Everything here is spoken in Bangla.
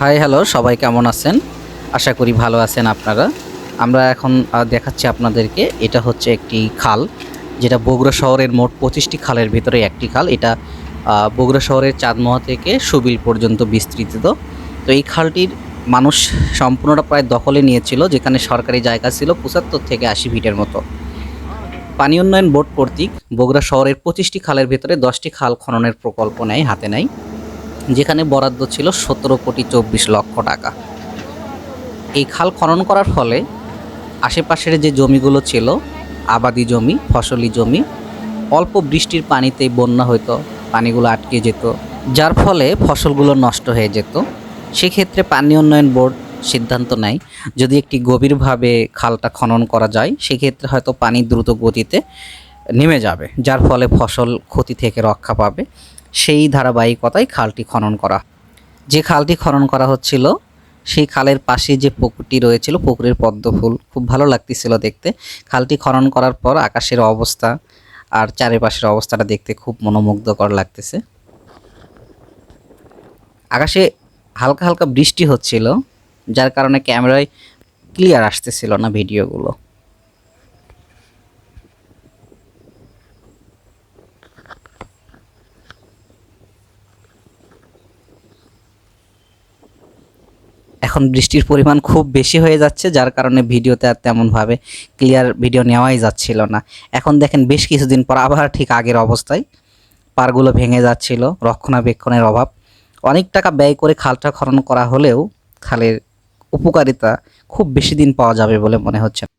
হাই হ্যালো, সবাই কেমন আছেন? আশা করি ভালো আছেন আপনারা। আমরা এখন দেখাচ্ছি আপনাদেরকে। এটা হচ্ছে একটি খাল, যেটা বগুড়া শহরের মোট 25টি খালের ভিতরে একটি খাল। এটা বগুড়া শহরের চাঁদমোহা থেকে সুবিল পর্যন্ত বিস্তৃত। তো এই খালটির মানুষ সম্পূর্ণটা প্রায় দখলে নিয়েছিল, যেখানে সরকারি জায়গা ছিল 75 থেকে 80 ফিটের মতো। পানি উন্নয়ন বোর্ড কর্তৃক বগুড়া শহরের 25টি খালের ভিতরে 10টি খাল খননের প্রকল্প হাতে নেয়, যেখানে বরাদ্দ ছিল 17,24,00,000 টাকা। এই খাল খনন করার ফলে আশেপাশের যে জমিগুলো ছিল, আবাদি জমি, ফসলি জমি, অল্প বৃষ্টির পানিতেই বন্যা হতো, পানিগুলো আটকে যেত, যার ফলে ফসলগুলো নষ্ট হয়ে যেত। সেক্ষেত্রে পানি উন্নয়ন বোর্ড সিদ্ধান্ত নেয়, যদি একটি গভীরভাবে খালটা খনন করা যায়, সেক্ষেত্রে হয়তো পানি দ্রুত গতিতে নেমে যাবে, যার ফলে ফসল ক্ষতি থেকে রক্ষা পাবে। সেই ধারাবাহিকতায় খালটি খনন করা। যে খালটি খনন করা হচ্ছিল, সেই খালের পাশে যে পুকুরটি রয়েছিল, পুকুরের পদ্ম ফুল খুব ভালো লাগতেছিল দেখতে। খালটি খনন করার পর আকাশের অবস্থা আর চারিপাশের অবস্থাটা দেখতে খুব মনোমুগ্ধকর লাগতেছে। আকাশে হালকা হালকা বৃষ্টি হচ্ছিল, যার কারণে ক্যামেরায় ক্লিয়ার আসতেছিল না ভিডিওগুলো। এখন বৃষ্টির পরিমাণ খুব বেশি হয়ে যাচ্ছে, যার কারণে ভিডিওতে আর তেমনভাবে ক্লিয়ার ভিডিও নেওয়াই যাচ্ছিল না। এখন দেখেন বেশ কিছুদিন পর আবার ঠিক আগের অবস্থায় পাড়গুলো ভেঙে যাচ্ছিল, রক্ষণাবেক্ষণের অভাব। অনেক টাকা ব্যয় করে খালটা খনন করা হলেও খালের উপকারিতা খুব বেশি দিন পাওয়া যাবে বলে মনে হচ্ছে না।